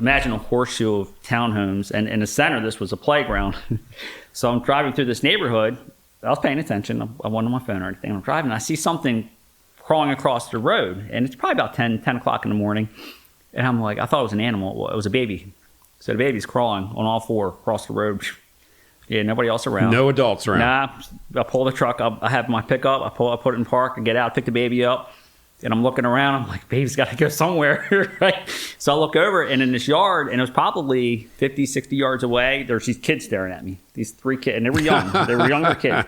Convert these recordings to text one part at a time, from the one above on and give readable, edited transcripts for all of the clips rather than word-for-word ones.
imagine a horseshoe of townhomes, and in the center, this was a playground. So I'm driving through this neighborhood. I was paying attention. I wasn't on my phone or anything. I'm driving. And I see something crawling across the road, and it's probably about 10 o'clock in the morning. And I'm like, I thought it was an animal. Well, it was a baby. So the baby's crawling on all four across the road. Yeah, nobody else around. No adults around. Nah, I pull the truck up. I have my pickup. I put it in park. I get out, pick the baby up, and I'm looking around. I'm like, baby's got to go somewhere, right? So I look over, and in this yard, and it was probably 50, 60 yards away, there's these kids staring at me. These 3 kids, and they were young. They were younger kids.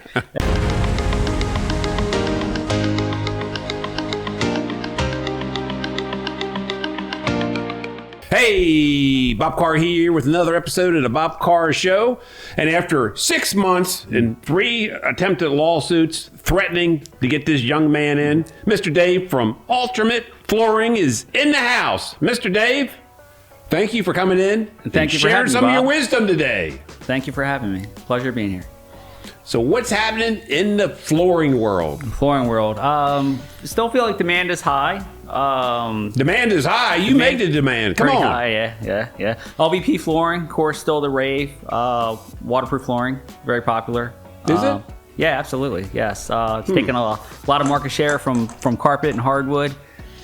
Hey, Bob Carr here with another episode of the Bob Carr Show. And after 6 months and 3 attempted lawsuits threatening to get this young man in, Mr. Dave from Ultimate Flooring is in the house. Mr. Dave, thank you for coming in and thank you for sharing having some me, of your Bob. wisdom today. Thank you for having me. Pleasure being here. So what's happening in the flooring world? Flooring world. Still feel like demand is high. Demand is high. You make the demand. Come on. High, yeah. LVP flooring, of course, still the rave. Waterproof flooring, very popular. Is it? Yeah, absolutely. Yes. It's taken a lot of market share from carpet and hardwood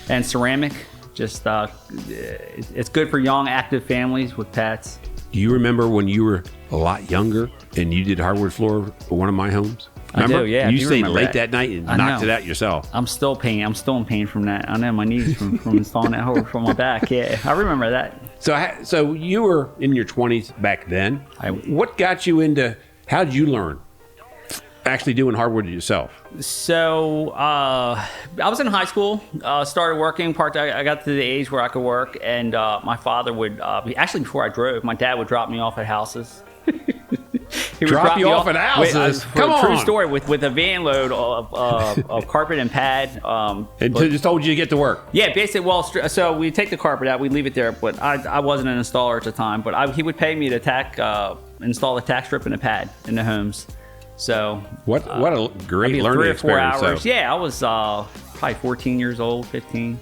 and ceramic. Just it's good for young, active families with pets. Do you remember when you were a lot younger and you did hardwood floor for one of my homes? Remember? I do, yeah. You stayed late that night and knocked it out yourself. I'm still in pain from that. I know my knees from installing that over from my back. Yeah, I remember that. So you were in your 20s back then. What got you into, how did you learn actually doing hardwood yourself? So I was in high school, started working part-time. I got to the age where I could work, and my father would, actually before I drove, my dad would drop me off at houses. He would drop you off at houses? Come on. True story, with a van load of carpet and pad. And just told you to get to work? Yeah, basically, so we take the carpet out, we leave it there, but I wasn't an installer at the time, but he would pay me to install a tack strip and a pad in the homes. So what a great learning experience. 3 or 4 hours. So. Yeah, I was probably 14 years old, 15,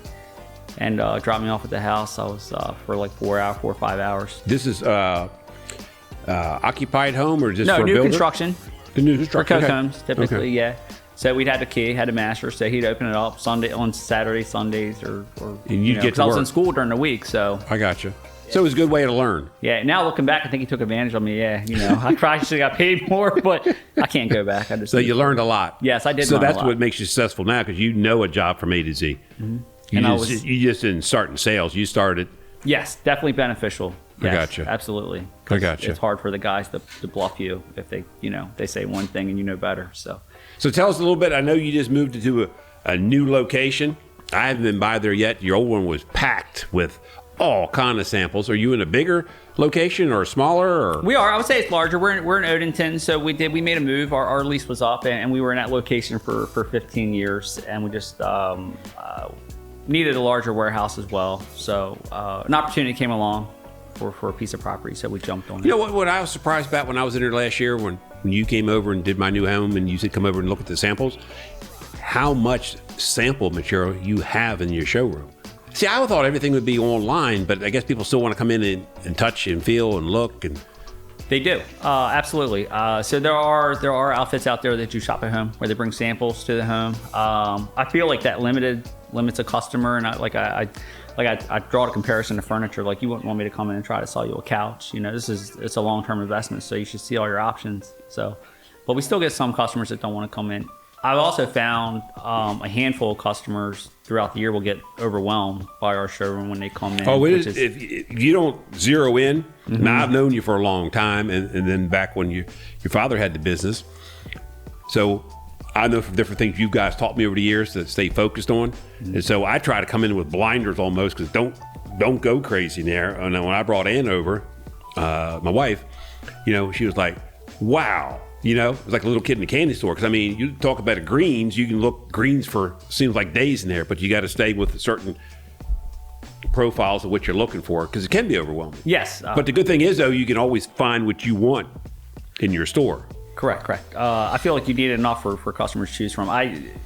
and dropped me off at the house. I was for like 4 or 5 hours. This is occupied home or just for new builder? Construction? The new construction. For coach homes, typically, yeah. So we'd have the key, had a master, so he'd open it up on Saturday, Sundays, or and you'd get to I was work. in school during the week, so. I got you. So it was a good way to learn. Yeah, now looking back, I think he took advantage of me. Yeah, I probably should have got paid more, but I can't go back. So you learned a lot. Yes, I did. So that's what makes you successful now, because you know a job from A to Z. Mm-hmm. You just didn't start in sales. You started. Yes, definitely beneficial. Yes, I got you. Absolutely. I got you. It's hard for the guys to bluff you if they say one thing and you know better. So tell us a little bit. I know you just moved into a new location. I haven't been by there yet. Your old one was packed with all kind of samples. Are you in a bigger location or smaller? Or? We are. I would say it's larger. We're in Odenton, so we made a move. Our lease was up, and we were in that location for 15 years, and we just needed a larger warehouse as well. So an opportunity came along for a piece of property, so we jumped on it. You know what I was surprised about when I was in there last year when you came over and did my new home, and you said come over and look at the samples, how much sample material you have in your showroom. See, I thought everything would be online, but I guess people still want to come in and touch and feel and look. And they do, absolutely. So there are outfits out there that do shop at home where they bring samples to the home. I feel like that limits a customer, and I draw a comparison to furniture. Like, you wouldn't want me to come in and try to sell you a couch. It's a long-term investment, so you should see all your options. So, but we still get some customers that don't want to come in. I've also found a handful of customers throughout the year will get overwhelmed by our showroom when they come in. Oh, if you don't zero in, mm-hmm. Now I've known you for a long time, and then back when your father had the business. So I know from different things you guys taught me over the years to stay focused on. Mm-hmm. And so I try to come in with blinders almost, because don't go crazy in there. And then when I brought Ann over, my wife, she was like, wow. It was like a little kid in a candy store. Because, you talk about greens, you can look greens for, seems like days in there, but you got to stay with certain profiles of what you're looking for, because it can be overwhelming. Yes. But the good thing is, though, you can always find what you want in your store. Correct. I feel like you need enough for customers to choose from.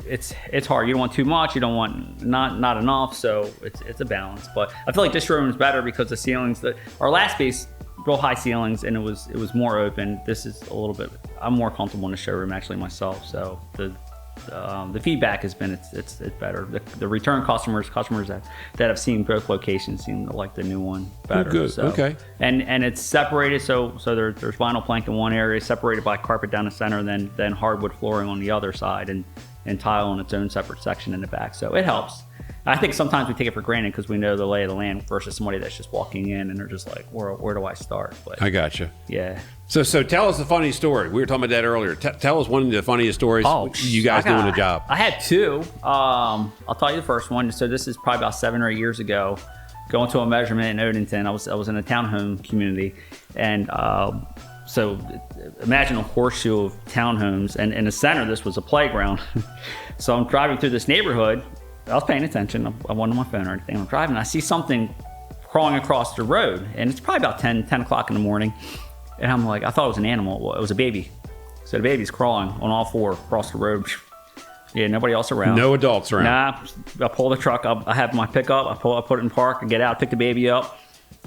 It's hard. You don't want too much. You don't want not enough. So it's a balance. But I feel like this showroom is better because the ceilings. Our last space, real high ceilings, and it was more open. This is a little bit. I'm more comfortable in the showroom actually myself. So the feedback has been it's better. The return customers that have seen both locations seem to like the new one better. Oh, good. So, okay. And it's separated, so there's vinyl plank in one area, separated by carpet down the center, then hardwood flooring on the other side, and tile in its own separate section in the back. So it helps. I think sometimes we take it for granted because we know the lay of the land versus somebody that's just walking in and they're just like, where do I start? But I gotcha. Yeah. So tell us a funny story. We were talking about that earlier. Tell us one of the funniest stories you guys doing a job. I had two. I'll tell you the first one. So this is probably about 7 or 8 years ago. Going to a measurement in Odenton. I was in a townhome community, and so imagine a horseshoe of townhomes, and in the center this was a playground. So I'm driving through this neighborhood. I was paying attention. I wasn't on my phone or anything. I'm driving. I see something crawling across the road, and it's probably about 10 o'clock in the morning. And I'm like, I thought it was an animal. It was a baby. So the baby's crawling on all four across the road. Yeah, nobody else around. No adults around. Nah, I pull the truck up. I have my pickup. I put it in park and get out, pick the baby up.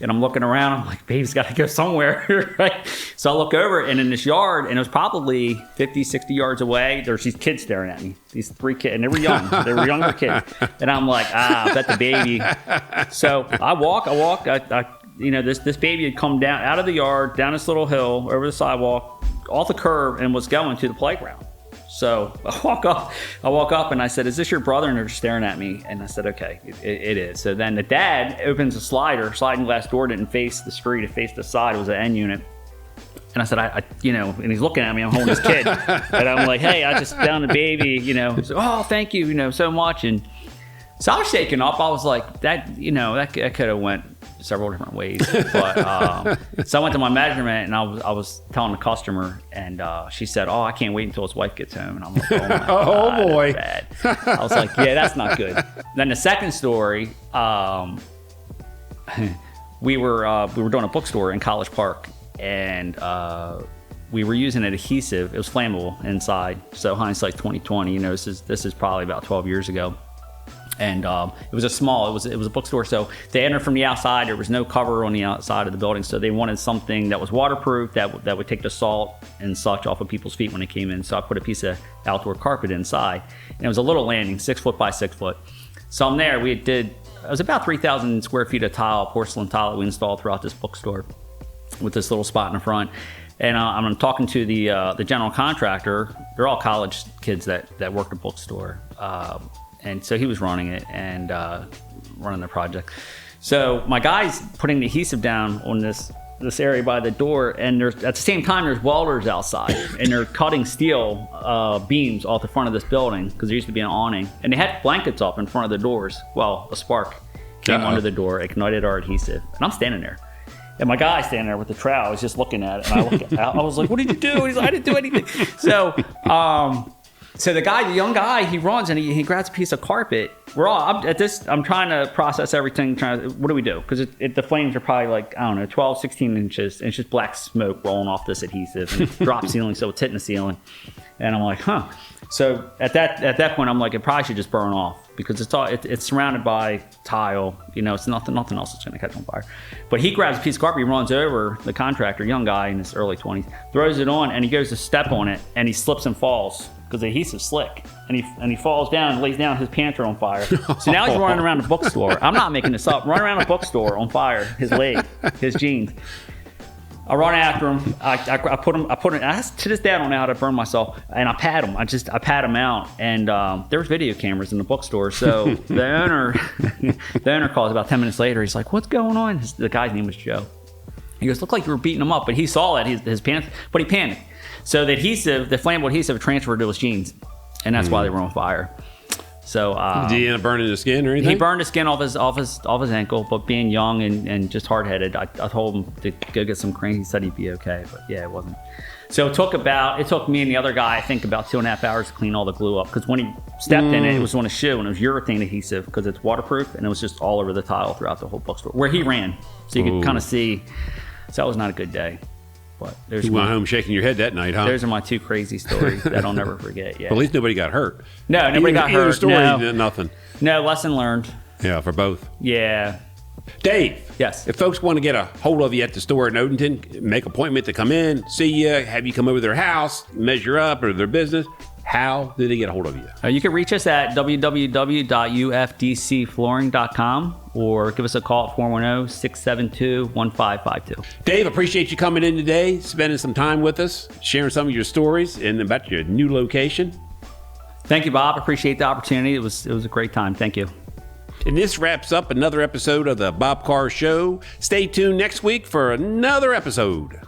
And I'm looking around. I'm like, baby's got to go somewhere, right? So I look over, and in this yard, and it was probably 50, 60 yards away, there's these kids staring at me. These 3 kids, and they were young. They were younger kids. And I'm like, I bet the baby. So I walk. This baby had come down out of the yard, down this little hill, over the sidewalk, off the curb, and was going to the playground. So I walk up and I said, is this your brother? And they're just staring at me. And I said, okay, it is. So then the dad opens a sliding glass door, didn't face the street, it faced the side. It was an end unit. And I said, and he's looking at me, I'm holding his kid. And I'm like, hey, I just found the baby, So, oh, thank you, so much. And so I was shaken up. I was like, that could have went several different ways. But so I went to my measurement, and I was telling the customer, and she said, oh, I can't wait until his wife gets home. And I'm like, oh my God, oh boy, that's bad. I was like, yeah, that's not good. Then the second story, we were doing a bookstore in College Park, and we were using an adhesive. It was flammable inside. So hindsight 2020, this is probably about 12 years ago. And it was a bookstore. So they entered from the outside. There was no cover on the outside of the building. So they wanted something that was waterproof, that would take the salt and such off of people's feet when they came in. So I put a piece of outdoor carpet inside. And it was a little landing, 6 foot by 6 foot. So I'm there. It was about 3,000 square feet of tile, porcelain tile that we installed throughout this bookstore with this little spot in the front. And I'm talking to the general contractor. They're all college kids that work at a bookstore. And so he was running it and running the project. So my guy's putting the adhesive down on this area by the door, and at the same time there's welders outside, and they're cutting steel beams off the front of this building because there used to be an awning, and they had blankets up in front of the doors. Well, a spark came under the door, ignited our adhesive, and I'm standing there. And my guy's standing there with the trowel. He's just looking at it, and I was like, "What did you do?" He's like, "I didn't do anything." So the young guy, he runs and he grabs a piece of carpet. I'm trying to process everything. What do we do? Because the flames are probably like, 12, 16 inches, and it's just black smoke rolling off this adhesive, and it's drop ceiling, so it's hitting the ceiling. And I'm like, huh. So at that point, I'm like, it probably should just burn off because it's surrounded by tile. It's nothing else that's going to catch on fire. But he grabs a piece of carpet, he runs over the contractor, young guy in his early 20s, throws it on, and he goes to step on it, and he slips and falls because the adhesive's slick, and he falls down and lays down. His pants are on fire. So now he's running around the bookstore. I'm not making this up. Running around the bookstore on fire. His leg, his jeans. I run after him. I put him. To this day, I don't know how to burn myself. And I pat him. I pat him out. And there was video cameras in the bookstore. So the owner calls about 10 minutes later. He's like, "What's going on?" The guy's name was Joe. He goes, "Looked like you were beating him up," but he saw that his pants. But he panicked. So the flammable adhesive transferred to his jeans, and that's why they were on fire. So did he end up burning his skin or anything? He burned his skin off his ankle, but being young and just hard-headed, I told him to go get some cream. He said he'd be okay, but yeah, it wasn't. So it took me and the other guy, I think, about 2.5 hours to clean all the glue up, because when he stepped in it was on his shoe, and it was urethane adhesive because it's waterproof, and it was just all over the tile throughout the whole bookstore where he ran, so you could kind of see. So that was not a good day. But You went home shaking your head that night, huh? those are my two crazy stories that I'll never forget. Yeah. But at least nobody got hurt. No, nobody got hurt. Story, No. nothing. No, lesson learned. Yeah, for both. Yeah. Dave. Yes. If folks want to get a hold of you at the store in Odenton, make an appointment to come in, see you, have you come over to their house, measure up or their business, how do they get a hold of you? You can reach us at www.ufdcflooring.com or give us a call at 410-672-1552. Dave, appreciate you coming in today, spending some time with us, sharing some of your stories and about your new location. Thank you, Bob. Appreciate the opportunity. It was a great time. Thank you. And this wraps up another episode of the Bob Carr Show. Stay tuned next week for another episode.